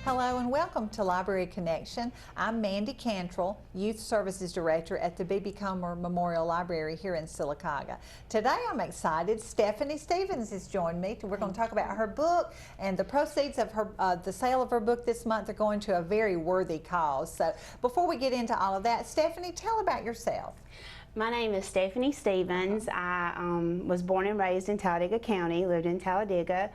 Hello and welcome to Library Connection. I'm Mandy Cantrell, Youth Services Director at the B.B. Comer Memorial Library here in Sylacauga. Today I'm excited. Stephanie Stevens has joined me. We're going to talk about her book, and the proceeds of her, the sale of her book this month are going to a very worthy cause. So before we get into all of that, Stephanie, tell about yourself. My name is Stephanie Stevens. I was born and raised in Talladega County, lived in Talladega,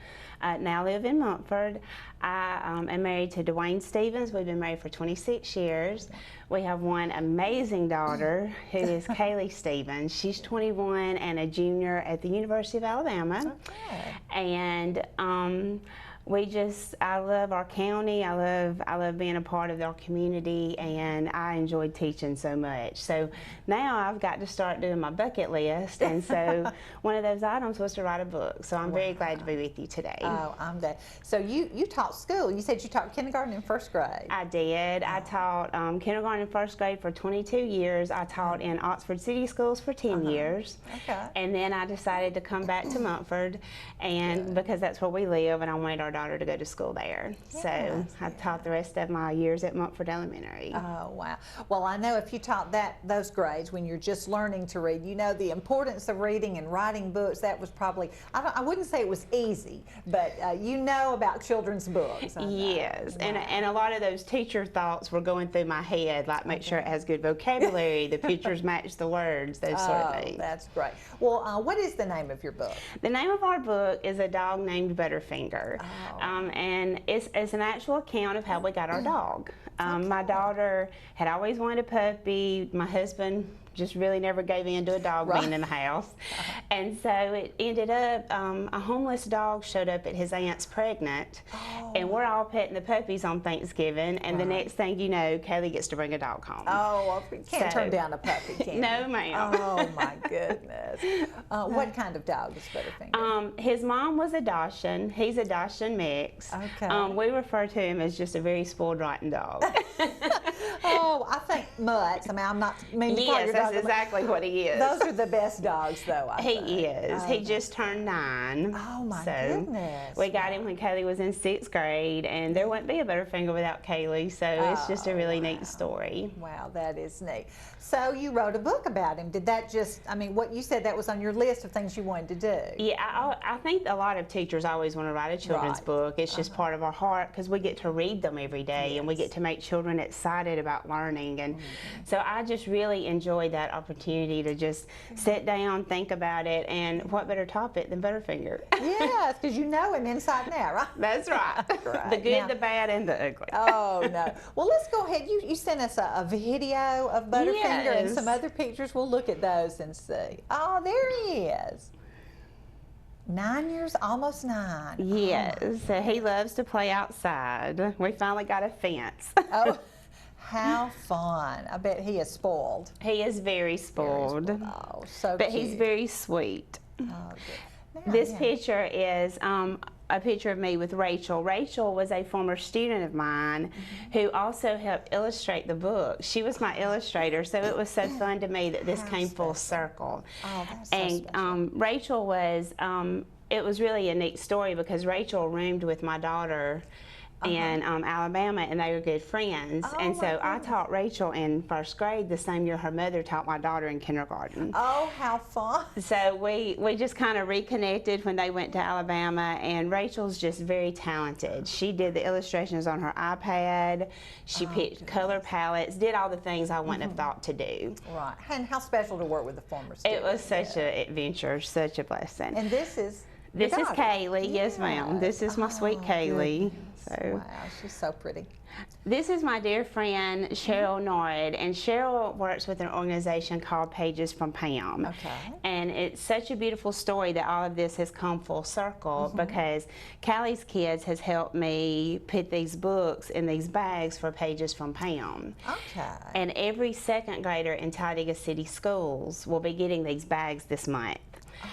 now live in Montford. I am married to Dwayne Stevens. We've been married for 26 years. We have one amazing daughter who is Callie Stevens. She's 21 and a junior at the University of Alabama. Okay. And I love our county. I love being a part of our community, and I enjoyed teaching so much. So now I've got to start doing my bucket list, and so one of those items was to write a book. So I'm very glad to be with you today. Oh, I'm glad. So you taught school. You said you taught kindergarten and first grade. I did. I taught kindergarten and first grade for 22 years. I taught in Oxford City Schools for 10 years. Okay. And then I decided to come back to Montford, and because that's where we live, and I wanted our daughter to go to school there. So I taught the rest of my years at Montford Elementary. Oh, wow. Well, I know if you taught those grades when you're just learning to read, you know the importance of reading and writing books. That was probably, I wouldn't say it was easy, but you know about children's books. Yes, wow. and a lot of those teacher thoughts were going through my head, like make sure it has good vocabulary, the pictures match the words, those sort of things. That's great. Well, what is the name of your book? The name of our book is A Dog Named Butterfinger. And it's an actual account of how we got our dog. My daughter had always wanted a puppy. My husband just really never gave in to a dog being in the house. And so it ended up, a homeless dog showed up at his aunt's pregnant, and we're all petting the puppies on Thanksgiving, and the next thing you know, Callie gets to bring a dog home. Oh, well, you can't turn down a puppy, can you? No, ma'am. Oh, my goodness. What kind of dog is Butterfinger? His mom was a Dachshund. He's a Dachshund mix. Okay. We refer to him as just a very spoiled, rotten dog. Oh, I think mutts. I mean, I'm not meaning to call your dog. That's exactly what he is. Those are the best dogs, though, I think. He is. He just turned 9. Oh, my goodness. We got him when Callie was in 6th grade, and there wouldn't be a Butterfinger without Callie, so it's just a really neat story. Wow, that is neat. So you wrote a book about him. Did that just, I mean, what you said that was on your list of things you wanted to do? Yeah, I think a lot of teachers always want to write a children's book. It's just part of our heart because we get to read them every day, and we get to make children excited about learning. And so I just really enjoyed that opportunity to just sit down, think about it, and what better topic than Butterfinger? Yes, because you know him inside and out, right? That's right. Right. The good, the bad, and the ugly. Oh, no. Well, let's go ahead. You sent us a video of Butterfinger and some other pictures. We'll look at those and see. Oh, there he is. 9 years, almost 9. Yes, so he loves to play outside. We finally got a fence. Oh, how fun. I bet he is spoiled. He is very spoiled. Oh, so but cute. he's very sweet. Oh, good. Now, this picture is a picture of me with Rachel. Rachel was a former student of mine who also helped illustrate the book. She was my illustrator, so it was so fun to me that this came full circle. Oh, that's so special. Rachel was, it was really a neat story because Rachel roomed with my daughter in Alabama, and they were good friends. And so I taught Rachel in 1st grade the same year her mother taught my daughter in kindergarten. Oh, how fun. So we just kind of reconnected when they went to Alabama, and Rachel's just very talented. She did the illustrations on her iPad. She picked color palettes, did all the things I wouldn't have thought to do. Right. And how special to work with a former student. It was such an adventure, such a blessing. And this is Callie, yes ma'am. This is my sweet Callie. Wow, she's so pretty. This is my dear friend Cheryl Nord, and Cheryl works with an organization called Pages from Pam. Okay. And it's such a beautiful story that all of this has come full circle because Callie's Kids has helped me put these books in these bags for Pages from Pam. Okay. And every 2nd grader in Talladega City Schools will be getting these bags this month.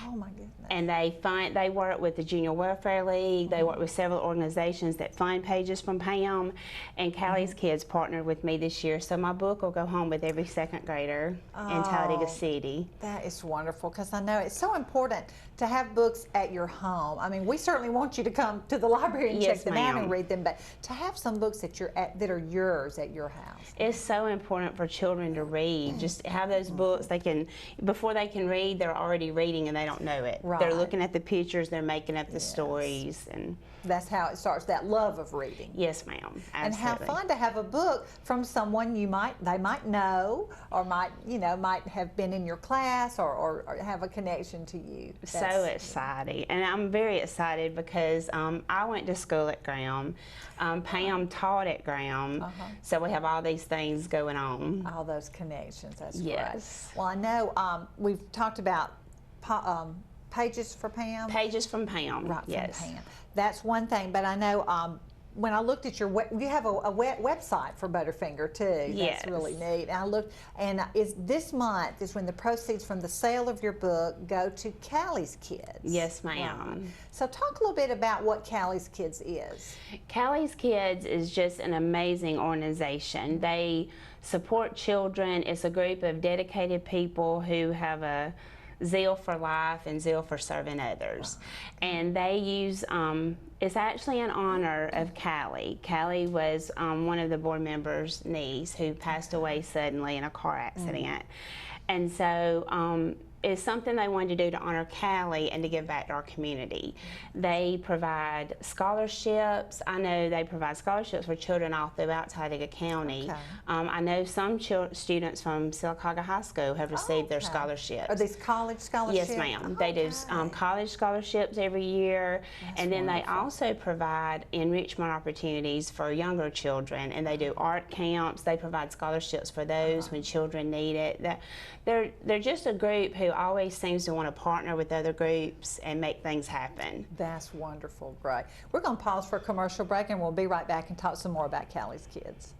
Oh my goodness. and they work with the Junior Welfare League. They work with several organizations that fund Pages from Pam, and Callie's kids partnered with me this year, so my book will go home with every second grader in Talladega City. That is wonderful, because I know it's so important to have books at your home. I mean, we certainly want you to come to the library and check them out and read them, but to have some books that are yours at your house. It's so important for children to read. Just have those books. Before they can read, they're already reading and they don't know it. Right. They're looking at the pictures, they're making up the stories, and that's how it starts, that love of reading. Yes, ma'am. Absolutely. And how fun to have a book from someone they might know, or might have been in your class, or have a connection to you. So exciting. And I'm very excited because I went to school at Graham. Pam taught at Graham. So we have all these things going on. All those connections. That's yes. Great. Well, I know we've talked about Pages for Pam. Pages from Pam. Right, yes. from Pam. That's one thing, but I know when I looked at you have a website for Butterfinger too. Yes. That's really neat. And I looked, and this month is when the proceeds from the sale of your book go to Callie's Kids. Yes, ma'am. Right. So talk a little bit about what Callie's Kids is. Callie's Kids is just an amazing organization. They support children. It's a group of dedicated people who have a zeal for life and zeal for serving others. And they use, it's actually in honor of Callie. Callie was one of the board members' niece who passed away suddenly in a car accident. And so it's something they wanted to do to honor Callie and to give back to our community. They provide scholarships. I know they provide scholarships for children all throughout Talladega County. Okay. I know some students from Sylacauga High School have received their scholarships. Are these college scholarships? Yes, ma'am. They do college scholarships every year. That's and then wonderful. They also provide enrichment opportunities for younger children, and they do art camps. They provide scholarships for those when children need it. They're just a group who always seems to want to partner with other groups and make things happen. That's wonderful. Great. We're going to pause for a commercial break, and we'll be right back and talk some more about Callie's Kids.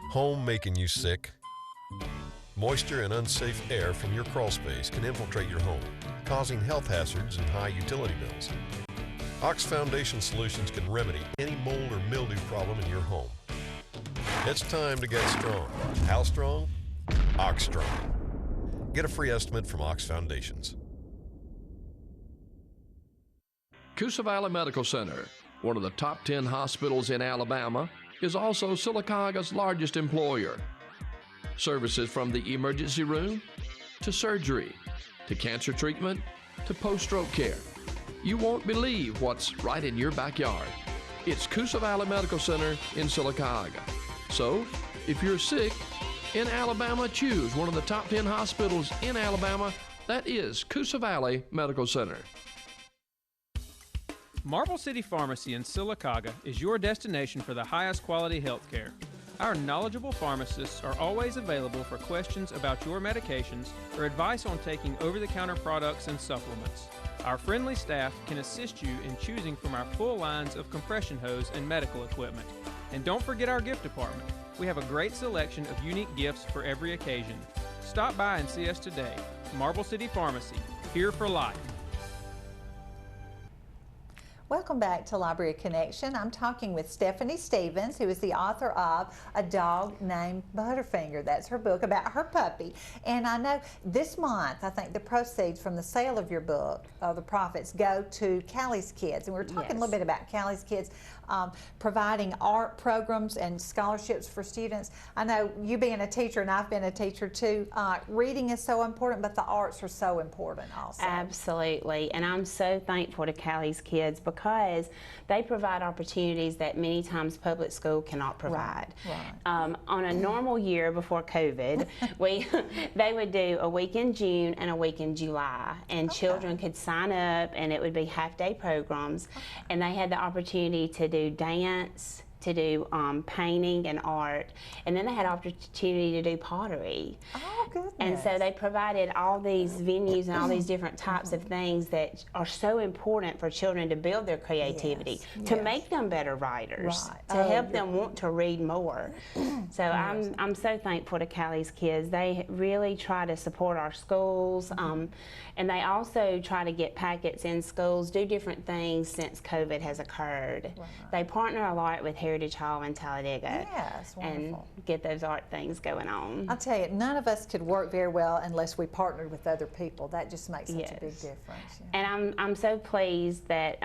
Home making you sick? Moisture and unsafe air from your crawl space can infiltrate your home, causing health hazards and high utility bills. Ox Foundation Solutions can remedy any mold or mildew problem in your home. It's time to get strong. How strong? Ox Strong. Get a free estimate from Ox Foundations. Coosa Valley Medical Center, one of the top 10 hospitals in Alabama, is also Sylacauga's largest employer. Services from the emergency room to surgery to cancer treatment to post-stroke care. You won't believe what's right in your backyard. It's Coosa Valley Medical Center in Sylacauga. So, if you're sick in Alabama, choose one of the top 10 hospitals in Alabama. That is Coosa Valley Medical Center. Marble City Pharmacy in Sylacauga is your destination for the highest quality health care. Our knowledgeable pharmacists are always available for questions about your medications or advice on taking over-the-counter products and supplements. Our friendly staff can assist you in choosing from our full lines of compression hose and medical equipment. And don't forget our gift department. We have a great selection of unique gifts for every occasion. Stop by and see us today. Marble City Pharmacy, here for life. Welcome back to Library Connection. I'm talking with Stephanie Stevens, who is the author of A Dog Named Butterfinger. That's her book about her puppy. And I know this month, I think the proceeds from the sale of your book, the profits, go to Callie's Kids. And we're talking a little bit about Callie's Kids providing art programs and scholarships for students. I know you being a teacher, and I've been a teacher too, reading is so important, but the arts are so important also. Absolutely. And I'm so thankful to Callie's Kids because they provide opportunities that many times public school cannot provide. Right. On a normal year before COVID, they would do a week in June and a week in July, and children could sign up, and it would be half-day programs, and they had the opportunity to do dance, to do painting and art, and then they had opportunity to do pottery. Oh, Oh, goodness. And so they provided all these venues and all these different types of things that are so important for children to build their creativity, to make them better writers, to help them want to read more. So I'm so thankful to Callie's Kids. They really try to support our schools, and they also try to get packets in schools, do different things since COVID has occurred. They partner a lot with Heritage Hall in Talladega and get those art things going on. I'll tell you, none of us could work very well unless we partnered with other people. That just makes such a big difference. And I'm so pleased that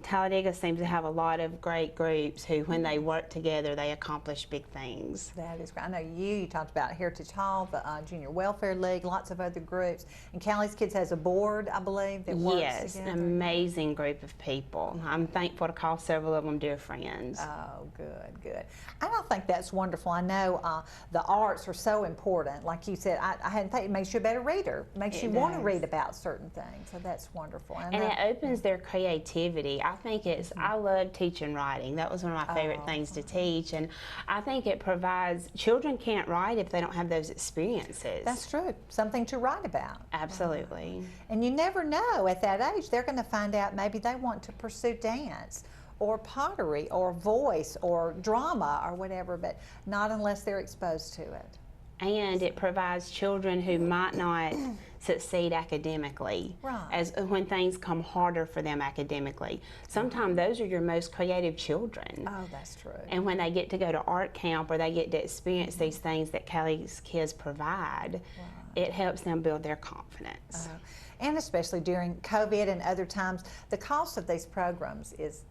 Talladega seems to have a lot of great groups who, when they work together, they accomplish big things. That is great. I know you talked about Heritage Hall, the Junior Welfare League, lots of other groups. And Callie's Kids has a board, I believe, that works together. An amazing group of people. I'm thankful to call several of them dear friends. Oh, good, good. I don't think that's wonderful. I know the arts are so important. Like you said, I hadn't thought it makes you a better reader. It makes you want to read about certain things. So that's wonderful. And it opens their creativity. I think it's, I love teaching writing. That was one of my favorite things to teach. And I think it provides, children can't write if they don't have those experiences. That's true. Something to write about. Absolutely. And you never know, at that age, they're going to find out maybe they want to pursue dance or pottery or voice or drama or whatever, but not unless they're exposed to it. And it provides children who might not succeed academically, as when things come harder for them academically. Sometimes those are your most creative children. Oh, that's true. And when they get to go to art camp or they get to experience these things that Callie's Kids provide, it helps them build their confidence. And especially during COVID and other times, the cost of these programs is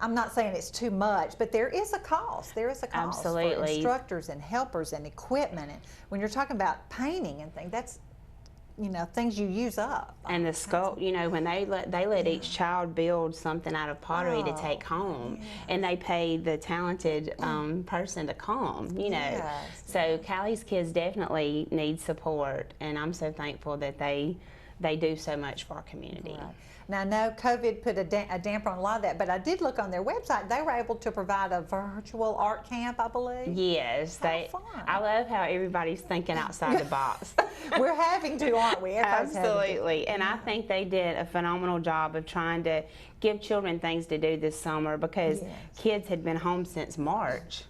I'm not saying it's too much, but there is a cost. There is a cost for instructors and helpers and equipment. And when you're talking about painting and things, that's, you know, things you use up. And the sculpt, you know, when they let each child build something out of pottery to take home, and they pay the talented person to come, you know. So Callie's Kids definitely need support, and I'm so thankful that they do so much for our community. Now, I know COVID put a damper on a lot of that, but I did look on their website. They were able to provide a virtual art camp, I believe. Yes. How fun. I love how everybody's thinking outside the box. We're having to, aren't we? Absolutely. And I think they did a phenomenal job of trying to give children things to do this summer, because kids had been home since March.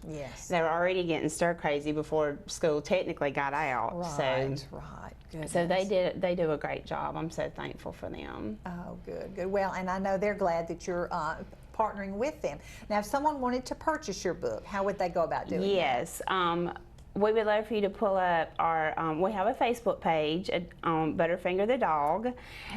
They were already getting stir crazy before school technically got out. So they do a great job. I'm so thankful for them. Oh, good, good. Well, and I know they're glad that you're partnering with them. Now, if someone wanted to purchase your book, how would they go about doing that? Yes. We would love for you to pull up our, we have a Facebook page on Butterfinger the Dog.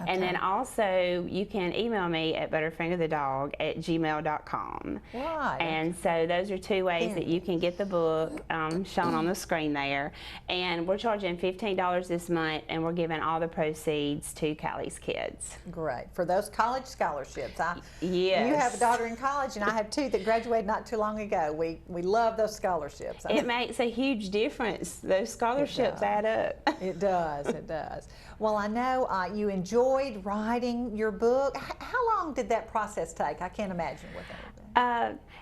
And then also you can email me at butterfingerthedog@gmail.com. And so those are two ways that you can get the book shown on the screen there. And we're charging $15 this month, and we're giving all the proceeds to Callie's Kids. Great. For those college scholarships. You Yes. have a daughter in college, and I have two that graduated not too long ago. We love those scholarships. It makes a huge difference. Those scholarships add up. It does, it does. Well, I know you enjoyed writing your book. How long did that process take? I can't imagine what that would be.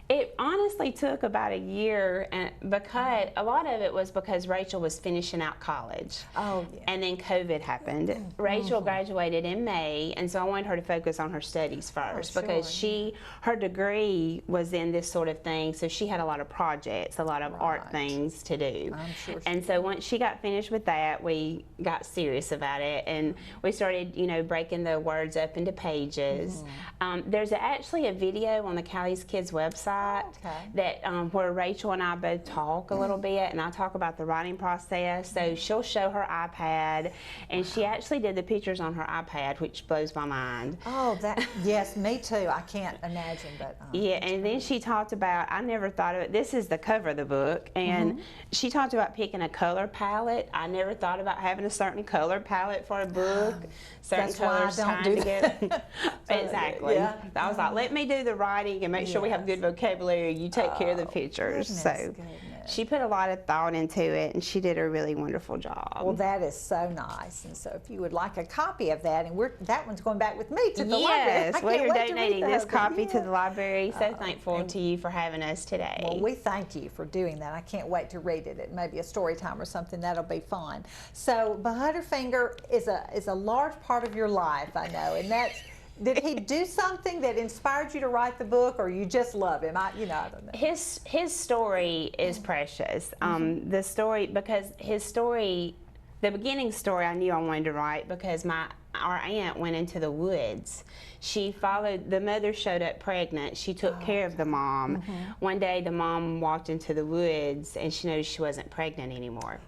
It honestly took about a year, and because a lot of it was because Rachel was finishing out college. And then COVID happened. Rachel graduated in May, and so I wanted her to focus on her studies first, because her degree was in this sort of thing, so she had a lot of projects, a lot of art things to do. And so once she got finished with that, we got serious about it, and we started, you know, breaking the words up into pages. There's actually a video on the Callie's Kids website that where Rachel and I both talk a little bit, and I talk about the writing process. So she'll show her iPad, and she actually did the pictures on her iPad, which blows my mind. Yes, me too. I can't imagine, but and then she talked about, I never thought of it, this is the cover of the book, and she talked about picking a color palette. I never thought about having a certain color palette for a book. Certain colors tied together. Exactly. I was like, let me do the writing and make sure we have good vocabulary. You take care of the pictures. Goodness. She put a lot of thought into it, and she did a really wonderful job. Well, that is so nice. And so if you would like a copy of that, and that one's going back with me to the library. Yes, we are donating this copy to Yeah. the library. So thankful to you for having us today. Well, we thank you for doing that. I can't wait to read it. It may be a story time or something. That'll be fun. So Butterfinger is a large part of your life, I know, and that's. Did he do something that inspired you to write the book, or you just love him? I don't know. His story is precious. The story, because his story, the beginning story, I knew I wanted to write because our aunt went into the woods. She followed, the mother showed up pregnant. She took care of the mom. One day the mom walked into the woods and she noticed she wasn't pregnant anymore.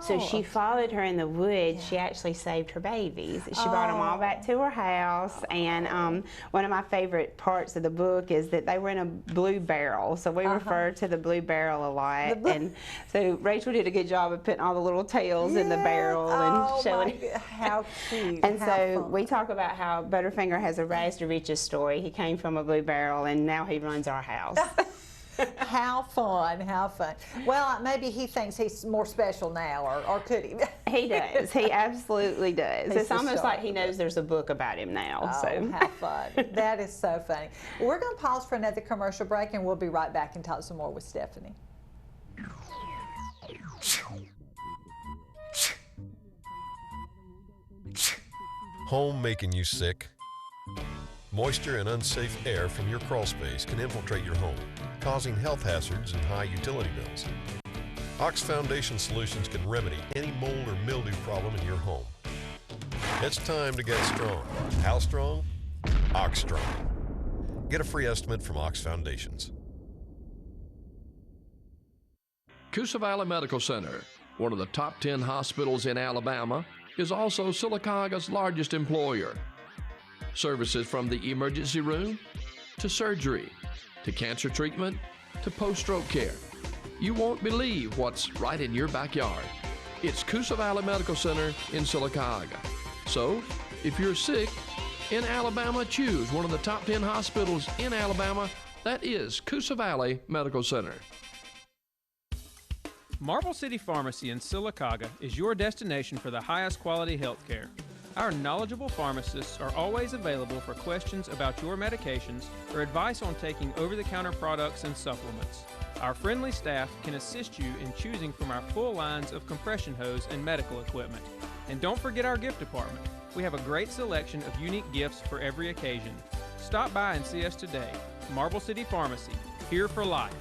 So she followed her in the woods. She actually saved her babies. She brought them all back to her house. And one of my favorite parts of the book is that they were in a blue barrel. So we refer to the blue barrel a lot. And so Rachel did a good job of putting all the little tails in the barrel and showing. How cute. And so we talk about how Butterfinger has a rags to riches story. He came from a blue barrel and now he runs our house. How fun, how fun. Well, maybe he thinks he's more special now, or could he? He does. He absolutely does. He's It's almost the like he knows there's a book about him now. Oh, So how fun. That is so funny. We're going to pause for another commercial break, and we'll be right back and talk some more with Stephanie. Home making you sick? Moisture and unsafe air from your crawl space can infiltrate your home, causing health hazards and high utility bills. Ox Foundation Solutions can remedy any mold or mildew problem in your home. It's time to get strong. How strong? Ox Strong. Get a free estimate from Ox Foundations. Coosa Valley Medical Center, one of the top 10 hospitals in Alabama, is also Silicaga's largest employer. Services from the emergency room to surgery to cancer treatment to post-stroke care. You won't believe what's right in your backyard. It's Coosa Valley Medical Center in Silicaga. So, if you're sick in Alabama, choose one of the top 10 hospitals in Alabama. That is Coosa Valley Medical Center. Marble City Pharmacy in Silicaga is your destination for the highest quality health care. Our knowledgeable pharmacists are always available for questions about your medications or advice on taking over-the-counter products and supplements. Our friendly staff can assist you in choosing from our full lines of compression hose and medical equipment. And don't forget our gift department. We have a great selection of unique gifts for every occasion. Stop by and see us today. Marble City Pharmacy, here for life.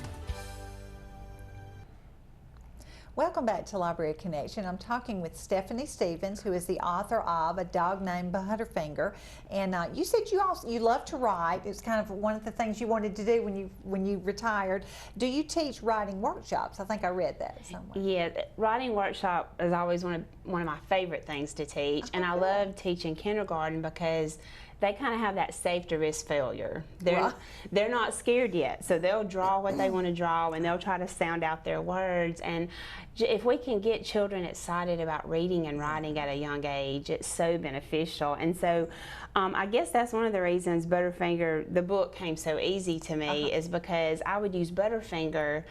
Welcome back to Library Connection. I'm talking with Stephanie Stevens, who is the author of A Dog Named Butterfinger. And you said you love to write. It's kind of one of the things you wanted to do when you retired. Do you teach writing workshops? I think I read that somewhere. yeah, writing workshop is always one of my favorite things to teach. And I love teaching kindergarten because they kind of have that safe to risk failure. They're not scared yet, so they'll draw what they want to draw and they'll try to sound out their words. And if we can get children excited about reading and writing at a young age, it's so beneficial. And so I guess that's one of the reasons Butterfinger, the book, came so easy to me, is because I would use Butterfinger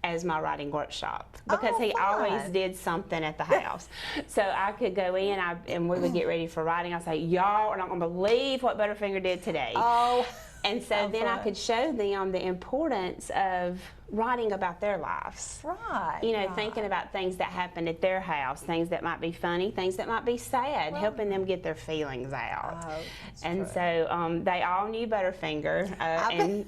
as my writing workshop, because he always did something at the house. So I could go in and we would get ready for writing. I'd say, y'all are not going to believe what Butterfinger did today. And so then I could show them the importance of writing about their lives. Right. You know, thinking about things that happened at their house, things that might be funny, things that might be sad, helping them get their feelings out. And so they all knew Butterfinger, and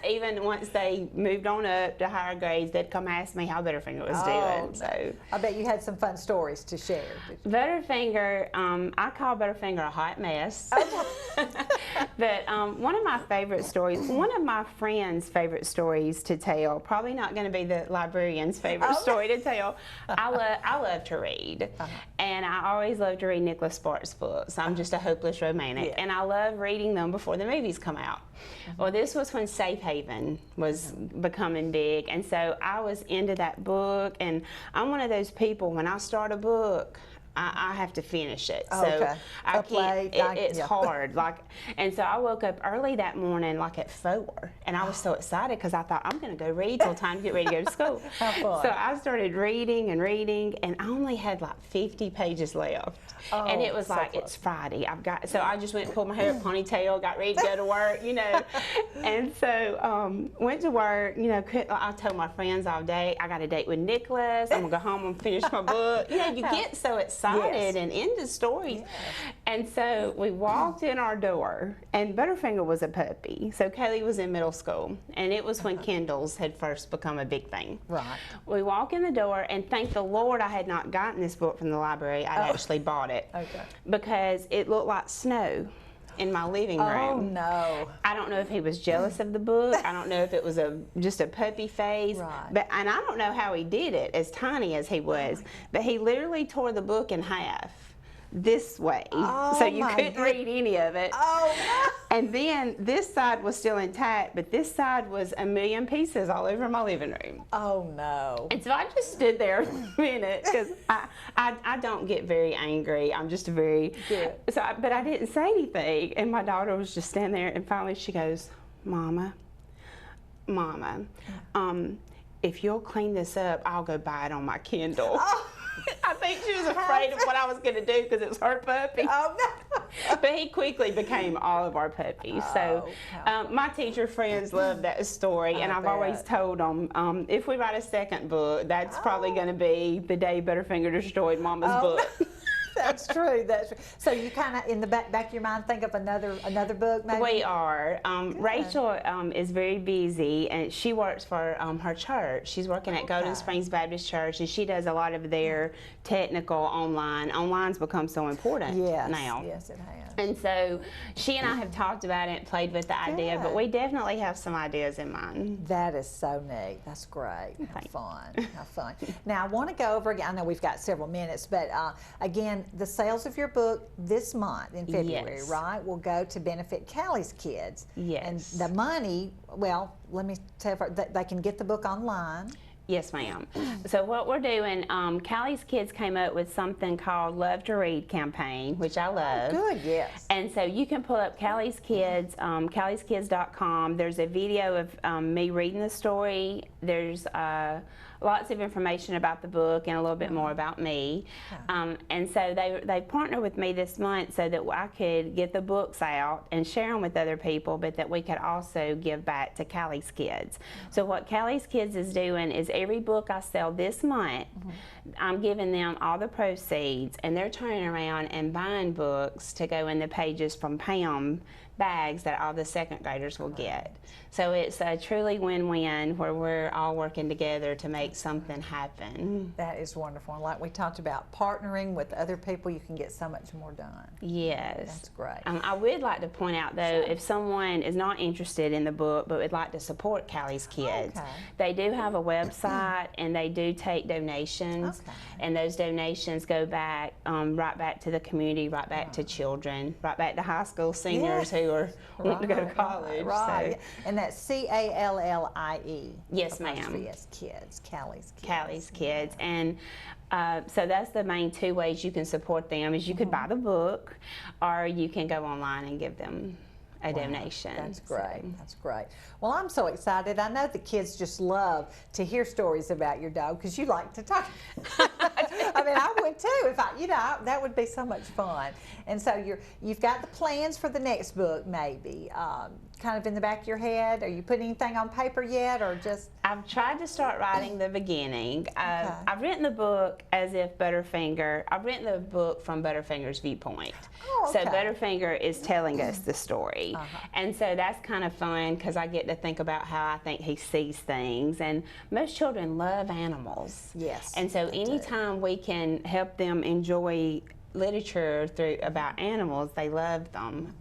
even once they moved on up to higher grades, they'd come ask me how Butterfinger was doing. So I bet you had some fun stories to share. Butterfinger, I call Butterfinger a hot mess. But one of my favorite stories, one of my friends' favorite stories to tell, probably not going to be the librarian's favorite story to tell. I love to read, and I always love to read Nicholas Sparks books. I'm just a hopeless romantic, and I love reading them before the movies come out. Well, this was when Safe Haven was becoming big, and so I was into that book, and I'm one of those people, when I start a book, I have to finish it. Oh, So okay. I Up can't, late, it's yeah. hard. And so I woke up early that morning, like at 4, and I was so excited because I thought, I'm going to go read till time to get ready to go to school. How fun. So I started reading, and I only had like 50 pages left. Oh, and it was so like, close. it's Friday. So I just went and pulled my hair up, ponytail, got ready to go to work, And so went to work, I told my friends all day, I got a date with Nicholas, I'm going to go home and finish my book. You get so excited and into stories. Yes. And so we walked in our door, and Butterfinger was a puppy. So Callie was in middle school, and it was when Kindles had first become a big thing. Right. We walk in the door, and thank the Lord I had not gotten this book from the library. I'd actually bought it. Okay. Because it looked like snow in my living room. Oh, no. I don't know if he was jealous of the book. I don't know if it was just a puppy phase. Right. And I don't know how he did it, as tiny as he was. But he literally tore the book in half this way. Oh, So you my couldn't read any of it. Oh, And then this side was still intact, but this side was a million pieces all over my living room. oh, no. And so I just stood there for a minute because I don't get very angry. I'm just very. Good. But I didn't say anything. And my daughter was just standing there, and finally she goes, Mama, if you'll clean this up, I'll go buy it on my Kindle. Oh. I think she was afraid of what I was going to do because it was her puppy. Oh, no. But he quickly became all of our puppies. So my teacher friends love that story, and I've always told them, if we write a second book, that's probably going to be the day Butterfinger destroyed Mama's book. That's true. That's true. So you kind of, in the back of your mind, think of another book, maybe? We are. Rachel is very busy, and she works for her church. She's working at Golden Springs Baptist Church, and she does a lot of their technical online. Online's become so important now. Yes, it has. And so she and I have talked about it, played with the idea, but we definitely have some ideas in mind. That is so neat. That's great. How fun. How fun. Now, I want to go over again. I know we've got several minutes, but again, the sales of your book this month in February, right, will go to benefit Callie's kids. Yes. And the money, well, let me tell you, they can get the book online. Yes, ma'am. So what we're doing, Callie's kids came up with something called Love to Read campaign, which I love. Good, yes. And so you can pull up Callie's Kids, callieskids.com. There's a video of me reading the story. There's lots of information about the book and a little bit more about me. And so they partnered with me this month so that I could get the books out and share them with other people, but that we could also give back to Callie's Kids. So what Callie's Kids is doing is every book I sell this month, I'm giving them all the proceeds, and they're turning around and buying books to go in the pages from Pam bags that all the second graders will get. So it's a truly win-win where we're all working together to make something happen. That is wonderful. And like we talked about, partnering with other people, you can get so much more done. Yes. That's great. I would like to point out, though, if someone is not interested in the book but would like to support Callie's Kids, they do have a website and they do take donations. And those donations go back, right back to the community, right back to children, right back to high school seniors who are wanting to go to college. Right. So. And that's Callie. Yes, ma'am. Yes, kids. Callie's Kids. Callie's Kids. And so that's the main two ways you can support them is you could buy the book or you can go online and give them a donation. That's great. That's great. Well, I'm so excited. I know the kids just love to hear stories about your dog because you like to talk. I mean, I would too. If that would be so much fun. And so you've got the plans for the next book, maybe, kind of in the back of your head. Are you putting anything on paper yet, or just? I've tried to start writing the beginning. I've written the book as if Butterfinger. I've written the book from Butterfinger's viewpoint. Oh, okay. So Butterfinger is telling us the story, and so that's kind of fun because I get to think about how I think he sees things. And most children love animals. Yes. And so anytime we can help them enjoy literature about animals, they love them.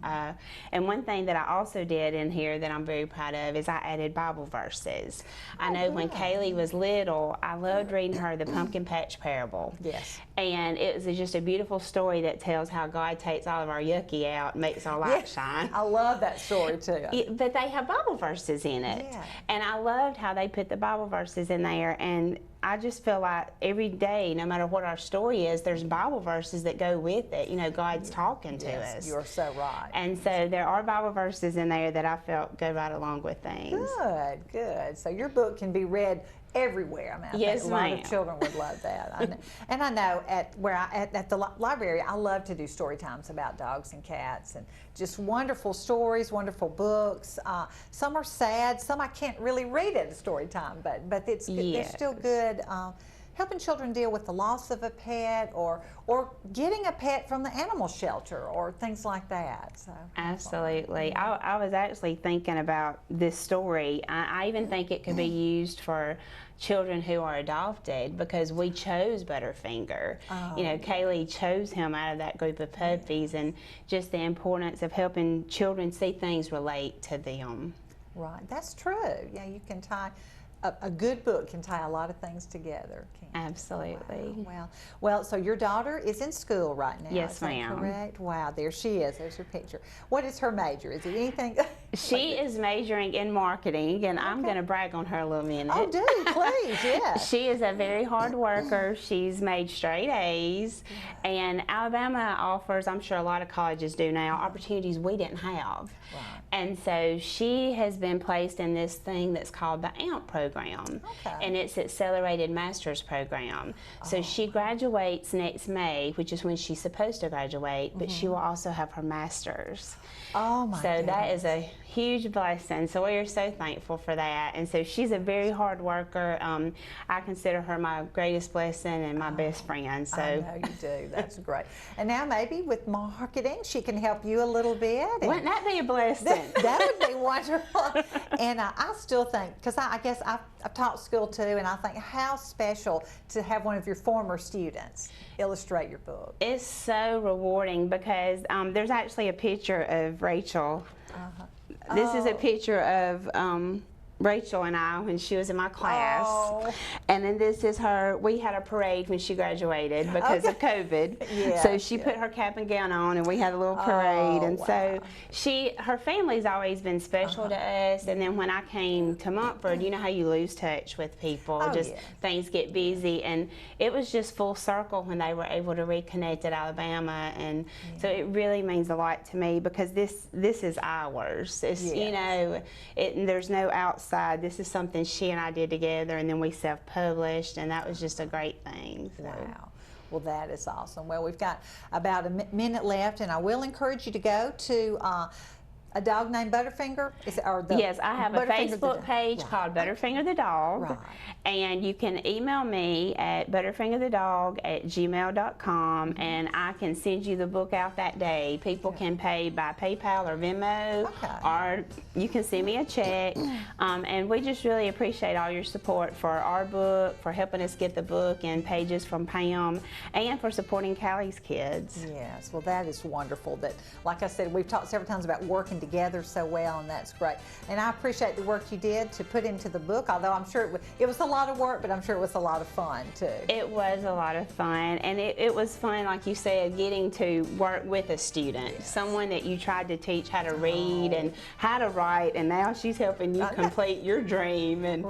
And one thing that I also did in here that I'm very proud of is I added Bible verses. I know when Callie was little, I loved reading her the Pumpkin Patch Parable. Yes. And it was just a beautiful story that tells how God takes all of our yucky out and makes our light shine. I love that story too. But they have Bible verses in it. Yeah. And I loved how they put the Bible verses in there. And I just feel like every day, no matter what our story is, there's Bible verses that go with it. You know, God's talking to us. You're so right. And so there are Bible verses in there that I felt go right along with things. Good, good. So your book can be read everywhere. I mean, I Yes, think a lot ma'am. of children would love that. And I know at the library, I love to do story times about dogs and cats, and just wonderful stories, wonderful books. Some are sad, some I can't really read at a story time, but they're still good. Helping children deal with the loss of a pet, or getting a pet from the animal shelter, or things like that. So Absolutely. I was actually thinking about this story. I even think it could be used for children who are adopted, because we chose Butterfinger. You know, Callie chose him out of that group of puppies, and just the importance of helping children see things relate to them. Right, that's true. Yeah, you can tie. A good book can tie a lot of things together. Absolutely. Well, so your daughter is in school right now. Yes, is that ma'am. correct? Wow, there she is. There's her picture. What is her major? Is it anything? She is majoring in marketing, and I'm going to brag on her a little minute. Oh, do, please, yes. She is a very hard worker. She's made straight A's, and Alabama offers, I'm sure a lot of colleges do now, opportunities we didn't have. Right. And so she has been placed in this thing that's called the AMP program, and it's Accelerated Master's Program. So she graduates next May, which is when she's supposed to graduate, but she will also have her master's. Oh my So that goodness. is a huge blessing. So we are so thankful for that. And so she's a very hard worker. I consider her my greatest blessing and my best friend. So I know you do. That's great. And now maybe with marketing, she can help you a little bit. wouldn't that be a blessing? That would be wonderful. And I still think, because I guess I've taught school too, and I think how special to have one of your former students illustrate your book. It's so rewarding, because there's actually a picture of Rachel. This is a picture of Rachel and I when she was in my class. And then this is her. We had a parade when she graduated because of COVID. So she put her cap and gown on, and we had a little parade. And so her family's always been special to us. And then when I came to Montford, you know how you lose touch with people, things get busy, and it was just full circle when they were able to reconnect at Alabama. And so it really means a lot to me, because this is ours. It's you know, there's no outside. This is something she and I did together, and then we self-published, and that was just a great thing. So. Wow. Well, that is awesome. Well, we've got about a minute left, and I will encourage you to go to A Dog Named Butterfinger? Yes, I have a Facebook page called Butterfinger the Dog, and you can email me at butterfingerthedog@gmail.com, and I can send you the book out that day. People can pay by PayPal or Venmo, or you can send me a check, and we just really appreciate all your support for our book, for helping us get the book and pages from Pam, and for supporting Callie's kids. Yes, well, that is wonderful. That, like I said, we've talked several times about working together so well, and that's great. And I appreciate the work you did to put into the book, although I'm sure it was a lot of work, but I'm sure it was a lot of fun too. It was a lot of fun, and it was fun, like you said, getting to work with a student, someone that you tried to teach how to read and how to write, and now she's helping you complete your dream, and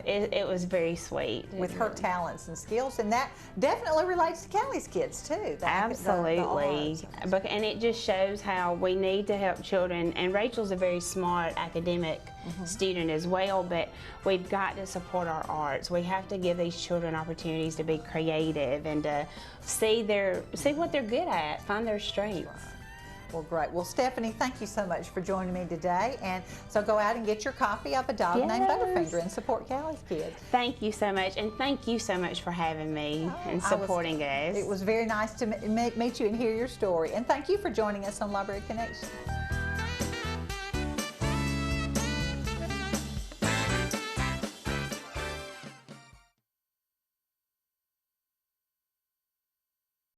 it was very sweet. With her talents and skills, and that definitely relates to Callie's kids too. Absolutely, and it just shows how we need to help children. And Rachel's a very smart academic student as well, but we've got to support our arts. We have to give these children opportunities to be creative and to see what they're good at, find their strengths. Well, great. Well, Stephanie, thank you so much for joining me today. And so go out and get your copy of A Dog Named Butterfinger and support Callie's kids. Thank you so much, and thank you so much for having me and supporting us. It was very nice to meet you and hear your story. And thank you for joining us on Library Connection.